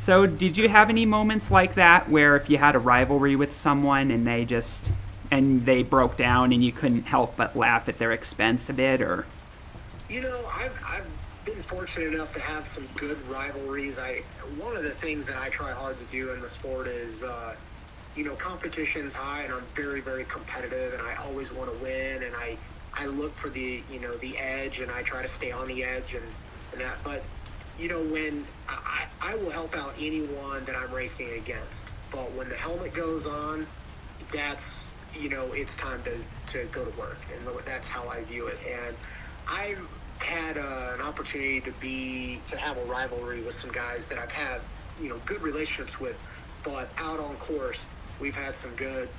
So, did you have any moments like that where if you had a rivalry with someone and they broke down and you couldn't help but laugh at their expense a bit, or? I've been fortunate enough to have some good rivalries. One of the things that I try hard to do in the sport is, competition's high, and I'm very, very competitive, and I always want to win, and I look for the edge, and I try to stay on the edge and that. But, when I will help out anyone that I'm racing against, but when the helmet goes on, that's, it's time to go to work, and that's how I view it. And I had an opportunity to have a rivalry with some guys that I've had, good relationships with, but out on course, we've had some good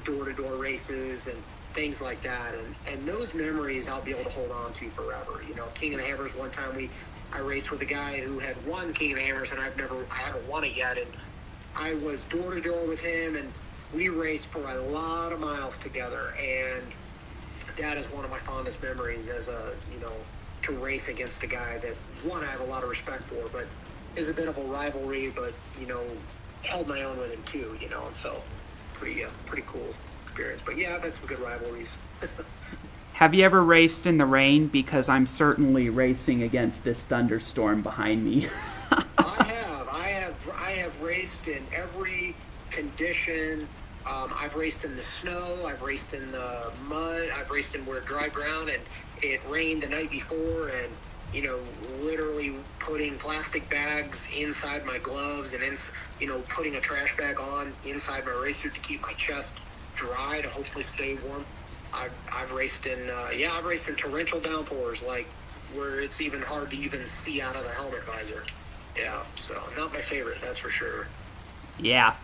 door-to-door races and things like that. And those memories I'll be able to hold on to forever. King of the Hammers, one time I raced with a guy who had won King of the Hammers, and I haven't won it yet. And I was door-to-door with him, and we raced for a lot of miles together. And that is one of my fondest memories to race against a guy that, one, I have a lot of respect for, but is a bit of a rivalry, but, held my own with him too, and so pretty cool experience. But yeah, I've had some good rivalries. Have you ever raced in the rain? Because I'm certainly racing against this thunderstorm behind me. I have raced in every condition. I've raced in the snow. I've raced in the mud. I've raced in where dry ground, and it rained the night before, and literally putting plastic bags inside my gloves, and putting a trash bag on inside my racer to keep my chest dry to hopefully stay warm. I've raced in torrential downpours, like where it's even hard to even see out of the helmet visor. Yeah, so not my favorite, that's for sure. Yeah.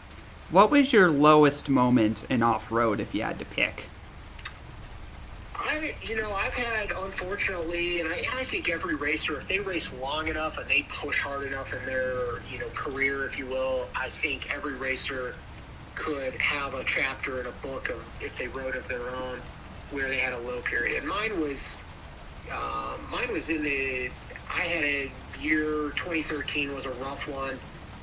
What was your lowest moment in off-road if you had to pick? I've had, unfortunately, and I think every racer, if they race long enough and they push hard enough in their, career, if you will, I think every racer could have a chapter in a book of, if they wrote of their own, where they had a low period. And mine was I had a year, 2013 was a rough one.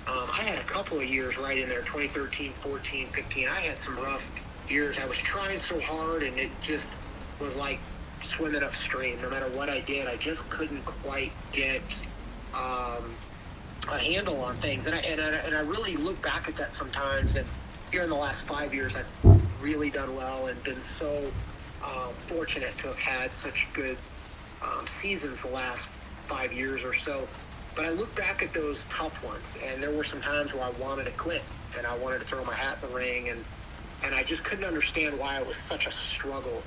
I had a couple of years right in there, 2013, 14, 15. I had some rough years. I was trying so hard, and it just was like swimming upstream. No matter what I did, I just couldn't quite get a handle on things. And I really look back at that sometimes. And here in the last 5 years, I've really done well and been so fortunate to have had such good seasons the last 5 years or so. But I look back at those tough ones, and there were some times where I wanted to quit, and I wanted to throw my hat in the ring, and I just couldn't understand why it was such a struggle.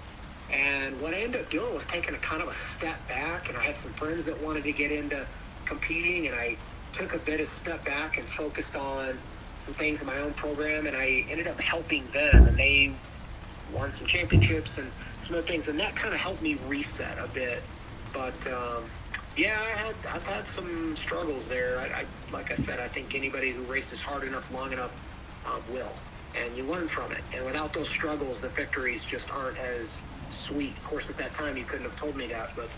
And what I ended up doing was taking a kind of a step back, and I had some friends that wanted to get into competing, and I took a bit of step back and focused on some things in my own program, and I ended up helping them, and they won some championships and some other things, and that kind of helped me reset a bit. But yeah, I've had some struggles there. Like I said, I think anybody who races hard enough, long enough, will, and you learn from it. And without those struggles, the victories just aren't as sweet. Of course, at that time, you couldn't have told me that, but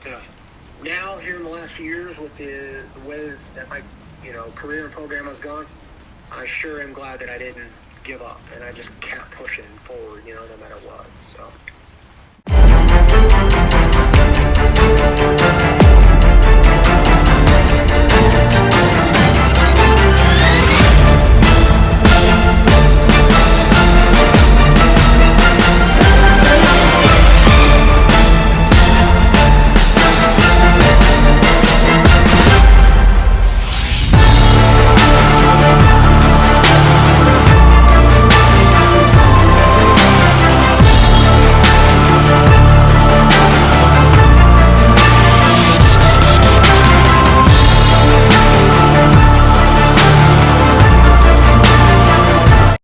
now, here in the last few years, with the way that my career and program has gone, I sure am glad that I didn't give up, and I just kept pushing forward, no matter what. So.